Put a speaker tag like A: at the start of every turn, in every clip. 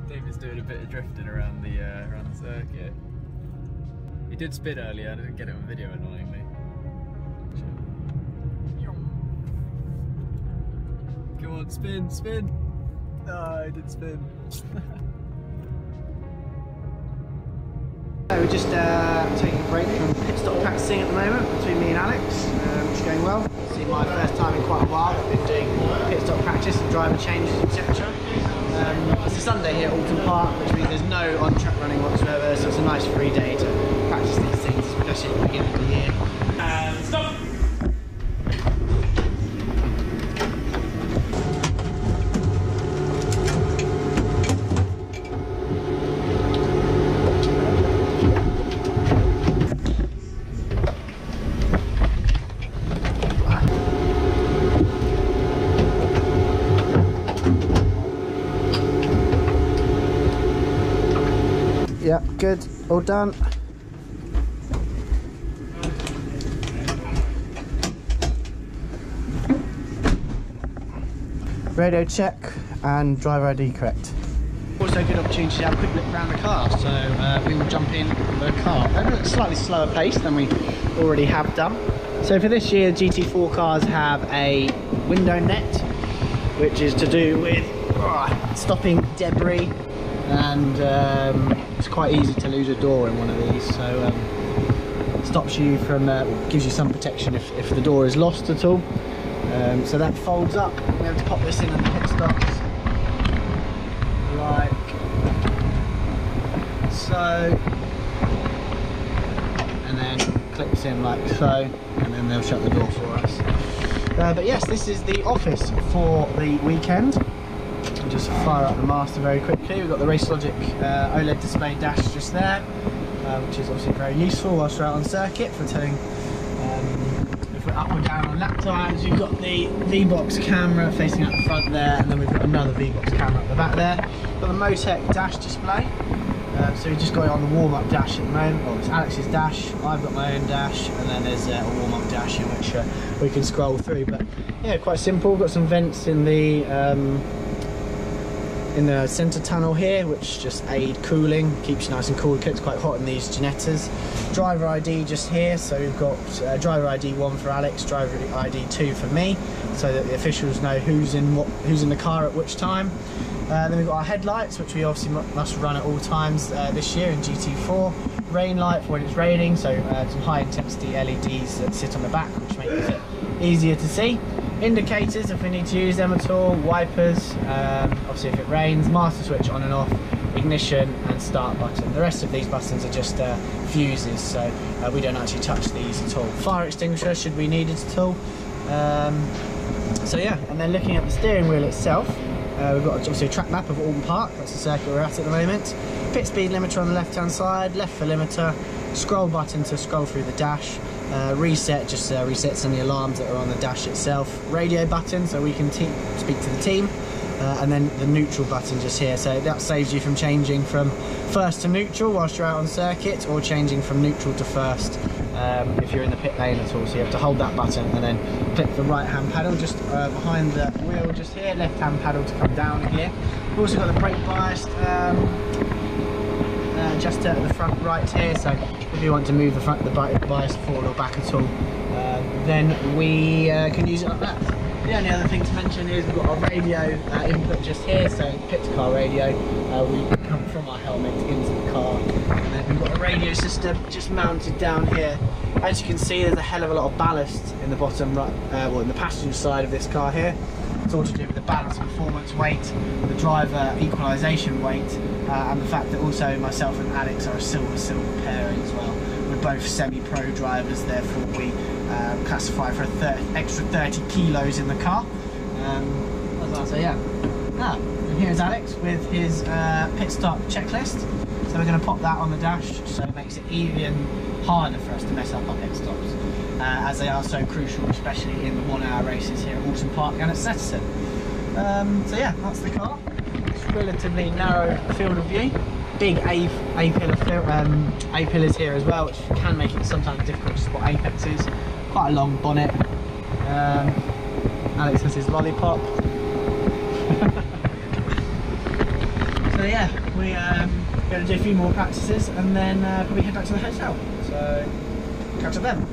A: David's doing a bit of drifting around the circuit. He did spin earlier, I didn't get it on video annoyingly. Come on, spin, spin! No, I did spin.
B: We're just taking a break from pit stop practicing at the moment between me and Alex, which is going well. It's my first time in quite a while. I've been doing pit stop practice and driver changes, etc. It's a Sunday here at Oulton Park, which means there's no on-track running whatsoever, so it's a nice free day to practice these things, especially at the beginning of the year. And stop! Yeah, good, all done. Radio check and driver ID correct. Also a good opportunity to have a quick look around the car, so we will jump in the car at a slightly slower pace than we already have done. So for this year, the GT4 cars have a window net, which is to do with stopping debris, and it's quite easy to lose a door in one of these, so stops you from, gives you some protection if the door is lost at all. So that folds up. We have to pop this in at the pit stops, like so, and then clips in like so, and then they'll shut the door for us. But yes, this is the office for the weekend. I'll just fire up the master very quickly. We've got the RaceLogic OLED display dash just there, which is obviously very useful whilst we're out on circuit for telling if we're up or down on lap times. We've got the V-Box camera facing out the front there, and then we've got another V-Box camera at the back there. We've got the Motec dash display. So we've just got it on the warm-up dash at the moment. Well, it's Alex's dash, I've got my own dash, and then there's a warm-up dash in which we can scroll through. But yeah, quite simple. We've got some vents in the centre tunnel here, which just aid cooling, keeps you nice and cool. It gets quite hot in these Ginettas. Driver ID just here, so we've got driver ID 1 for Alex, driver ID 2 for me, so that the officials know who's in the car at which time. Then we've got our headlights, which we obviously must run at all times this year in GT4. Rain light for when it's raining, so some high intensity LEDs that sit on the back, which makes it easier to see. Indicators if we need to use them at all, wipers, obviously if it rains, master switch on and off, ignition and start button. The rest of these buttons are just fuses, so we don't actually touch these at all. Fire extinguisher should we need it at all. So yeah, and then looking at the steering wheel itself, we've got obviously a track map of Oulton Park, that's the circuit we're at the moment. Pit speed limiter on the left hand side, left for limiter, scroll button to scroll through the dash, reset just resets any alarms that are on the dash itself, radio button so we can speak to the team, and then the neutral button just here, so that saves you from changing from first to neutral whilst you're out on circuit, or changing from neutral to first if you're in the pit lane at all. So you have to hold that button and then click the right hand paddle just behind the wheel just here, left hand paddle to come down here. We've also got the brake bias just at the front right here, so if you want to move the brake bias forward or back at all, then we can use it like that. The only other thing to mention is we've got our radio input just here, so pit to car radio, we come from our helmet into the car, and then we've got a radio system just mounted down here. As you can see, there's a hell of a lot of ballast in the bottom right, well, in the passenger side of this car here. It's all to do with the balance performance weight, the driver equalisation weight, and the fact that also myself and Alex are a silver pairing as well. We're both semi-pro drivers, therefore we classify for extra 30 kilos in the car. So yeah. And here's Alex with his pit stop checklist. So we're going to pop that on the dash, so it makes it even harder for us to mess up our pit stops, as they are so crucial, especially in the 1 hour races here at Oulton Park and at Setterton. So yeah, that's the car. It's a relatively narrow field of view. Big A-pillars here as well, which can make it sometimes difficult to spot apexes. Quite a long bonnet. Alex has his lollipop. So yeah, we're going to do a few more practices and then probably head back to the hotel. So catch up then.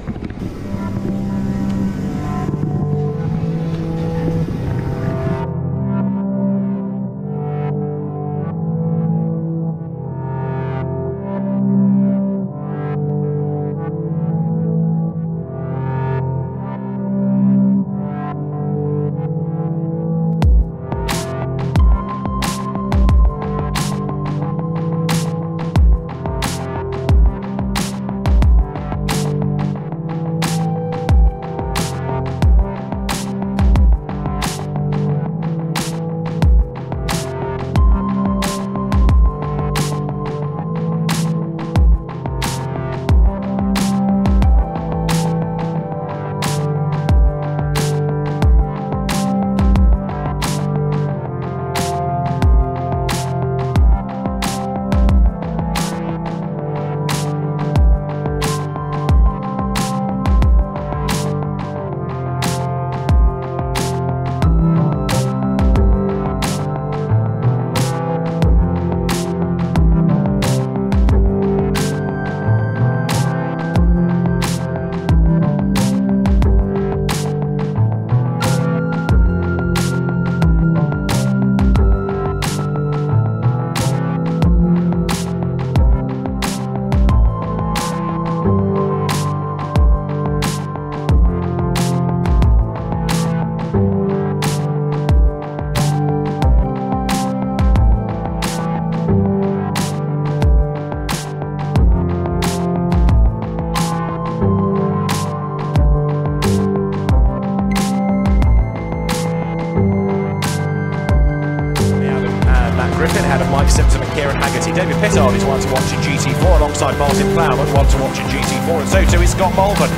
C: David Pittard is one to watch in GT4 alongside Martin Plowman, one to watch in GT4, and so too is Scott Malvern.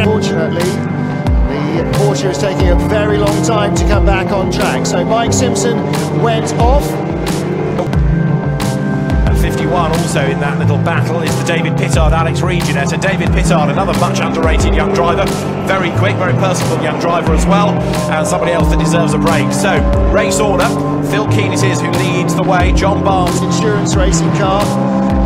D: Fortunately, the Porsche is taking a very long time to come back on track. So Mike Simpson went off.
C: And 51 also in that little battle is the David Pittard, Alex Reed Ginetta. David Pittard, another much underrated young driver, very quick, very personable young driver as well, and somebody else that deserves a break. So race order. Phil Keane is who leads the way. John Barnes,
D: insurance racing car.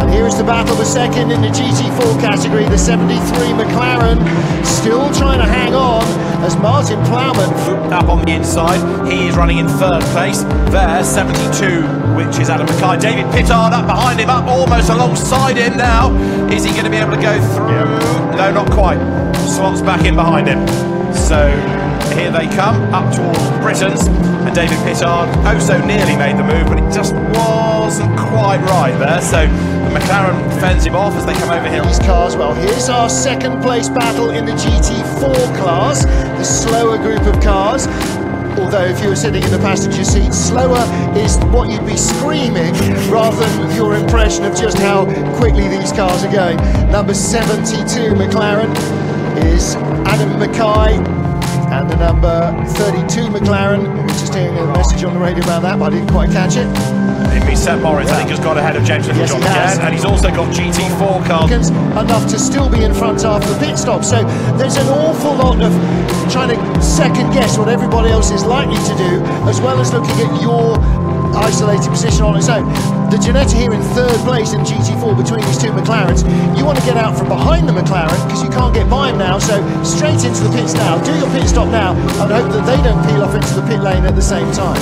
D: And here is the battle for second in the GT4 category. The 73 McLaren still trying to hang on as Martin Plowman
C: up on the inside. He is running in third place. There, 72, which is Adam Mackay. David Pittard up behind him, up almost alongside him now. Is he going to be able to go through? Yeah. No, not quite. Slots back in behind him. So here they come, up towards Britons, and David Pittard oh so nearly made the move, but it just wasn't quite right there. So the McLaren fends him off as they come over here.
D: These cars, well, here's our second place battle in the GT4 class, the slower group of cars. Although if you were sitting in the passenger seat, slower is what you'd be screaming rather than your impression of just how quickly these cars are going. Number 72 McLaren is Adam Mackay. And the number 32 McLaren, who's just hearing a message on the radio about that, but I didn't quite catch it.
C: It means Seth Morris, I think, has got ahead of James Littlejohn again, and he's also got GT4 cars.
D: Enough to still be in front after the pit stop, so there's an awful lot of trying to second guess what everybody else is likely to do, as well as looking at your isolated position on its own. The Ginetta here in third place in GT4 between these two McLarens. You want to get out from behind the McLaren because you can't get by him now, so straight into the pits now. Do your pit stop now and hope that they don't peel off into the pit lane at the same time.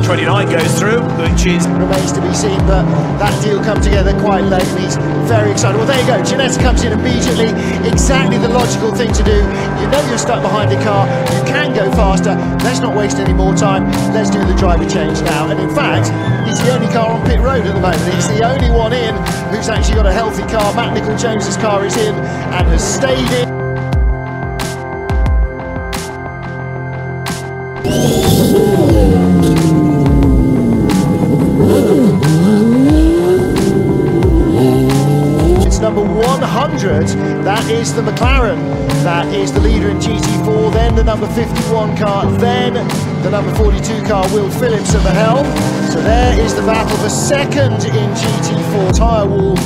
C: 29 goes through, which is...
D: remains to be seen, but that deal come together quite late and he's very excited. Well, there you go, Ginetta comes in immediately, exactly the logical thing to do. You know you're stuck behind a car, you can go faster, let's not waste any more time, let's do the driver change now. And in fact, he's the only car on pit road at the moment, he's the only one in who's actually got a healthy car. Matt Nicol-Jones's car is in and has stayed in. Number 100, that is the McLaren, that is the leader in GT4, then the number 51 car, then the number 42 car, Will Phillips at the helm. So there is the battle for second in GT4 tyre wall.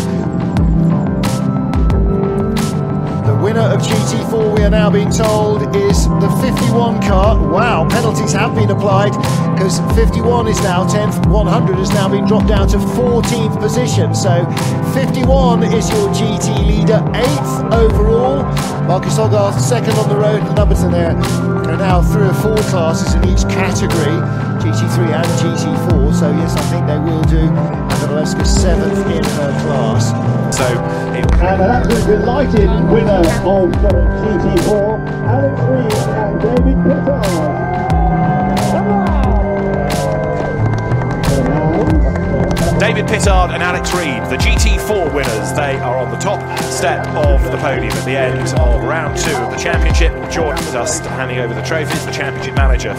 D: The winner winner of GT4, we are now being told, is the 51 car. Wow, penalties have been applied because 51 is now 10th, 100 has now been dropped down to 14th position. So 51 is your GT leader, 8th overall. Marcus Hogarth second on the road, the numbers in there are now 3 or 4 classes in each category, GT3 and GT4, so yes, I think they will do. And Valeska 7th in her class.
C: So,
E: and an absolutely delighted winner of GT4, Alex Reed and David Pittard.
C: David Pittard and Alex Reed, the GT4 winners, they are on the top step of the podium at the end of round 2 of the championship. Jordan just handing over the trophies, the championship manager.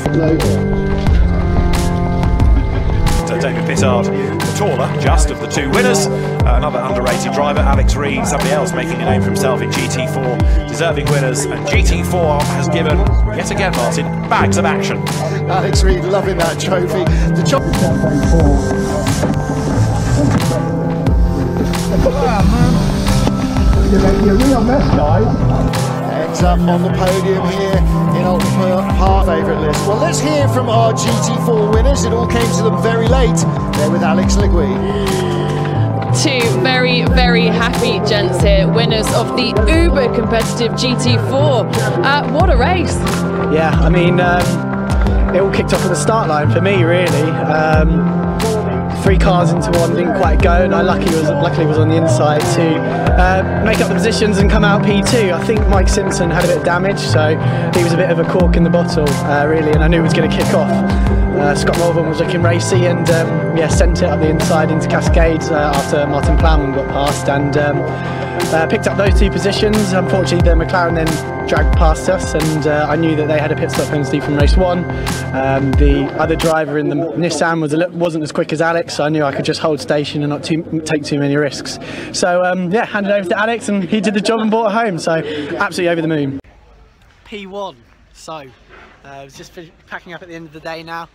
C: So David Pittard, the taller just of the 2 winners, another underrated driver, Alex Reed, somebody else making a name for himself in GT4, deserving winners, and GT4 has given, yet again Martin, bags of action.
D: Alex Reed loving that trophy. The ends up on the podium here in Oulton Park favourite list. Well, let's hear from our GT4 winners. It all came to them very late. They're with Alex Ligui.
F: 2 very, very happy gents here, winners of the uber competitive GT4. What a race!
B: Yeah, I mean, it all kicked off at the start line for me, really. 3 cars into one didn't quite go, and I luckily was on the inside to make up the positions and come out P2. I think Mike Simpson had a bit of damage, so he was a bit of a cork in the bottle, really, and I knew it was going to kick off. Scott Mulvern was looking racy and yeah, sent it up the inside into Cascades after Martin Plowman got past, and picked up those 2 positions. Unfortunately, the McLaren then dragged past us, and I knew that they had a pit stop penalty from race 1. The other driver in the Nissan wasn't as quick as Alex, so I knew I could just hold station and not take too many risks. So yeah, handed over to Alex, and he did the job and brought it home. So absolutely over the moon.
G: P1. So I was just packing up at the end of the day now,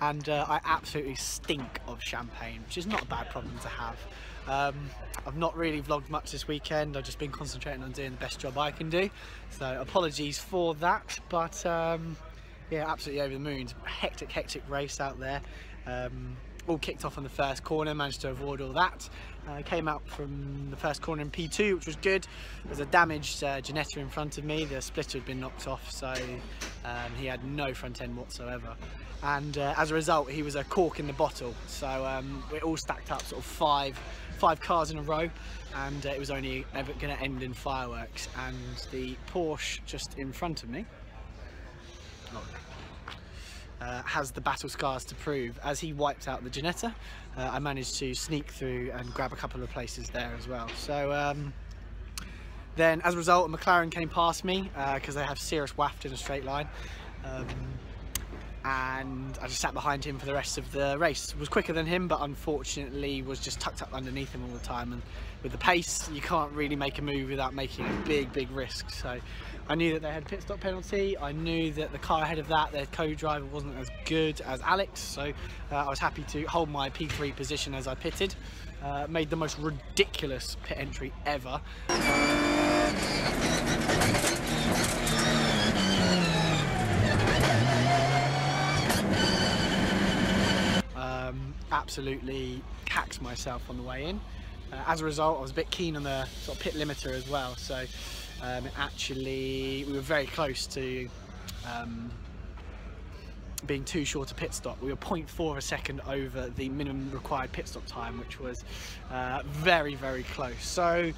G: and I absolutely stink of champagne, which is not a bad problem to have. I've not really vlogged much this weekend. I've just been concentrating on doing the best job I can do, so apologies for that, but yeah, absolutely over the moon. Hectic race out there. All kicked off on the first corner, managed to avoid all that. Came out from the first corner in P2, which was good. There's a damaged Ginetta in front of me. The splitter had been knocked off, so he had no front end whatsoever. And as a result, he was a cork in the bottle. So we all stacked up sort of five cars in a row, and it was only ever going to end in fireworks. And the Porsche just in front of me has the battle scars to prove. As he wiped out the Ginetta, I managed to sneak through and grab a couple of places there as well. So then as a result, a McLaren came past me because they have serious waft in a straight line, and I just sat behind him for the rest of the race. Was quicker than him, but unfortunately was just tucked up underneath him all the time, and with the pace you can't really make a move without making a big risk. So I knew that they had a pit stop penalty. I knew that the car ahead of that, their co-driver, wasn't as good as Alex, so I was happy to hold my P3 position as I pitted. Made the most ridiculous pit entry ever. Absolutely hacked myself on the way in. As a result, I was a bit keen on the sort of pit limiter as well, so actually we were very close to being too short a pit stop. We were 0.4 of a second over the minimum required pit stop time, which was very close. So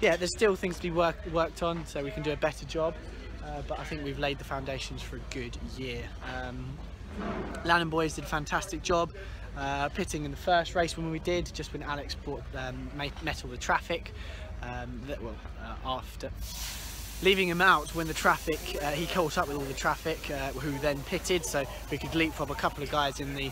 G: yeah, there's still things to be worked on, so we can do a better job, but I think we've laid the foundations for a good year. Lanan boys did a fantastic job pitting in the first race when we did, just when Alex brought met all the traffic. After leaving him out when the traffic, he caught up with all the traffic, who then pitted, so we could leapfrog a couple of guys in the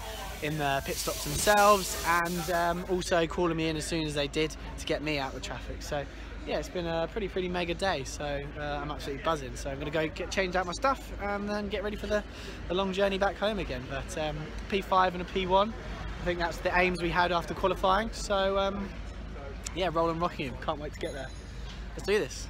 G: pit stops themselves, and also calling me in as soon as they did to get me out of the traffic. So yeah, it's been a pretty mega day, so I'm absolutely buzzing. So I'm going to go change out my stuff and then get ready for the long journey back home again. But P5 and a P1, I think that's the aims we had after qualifying. So yeah, rolling rocking, can't wait to get there. Let's do this.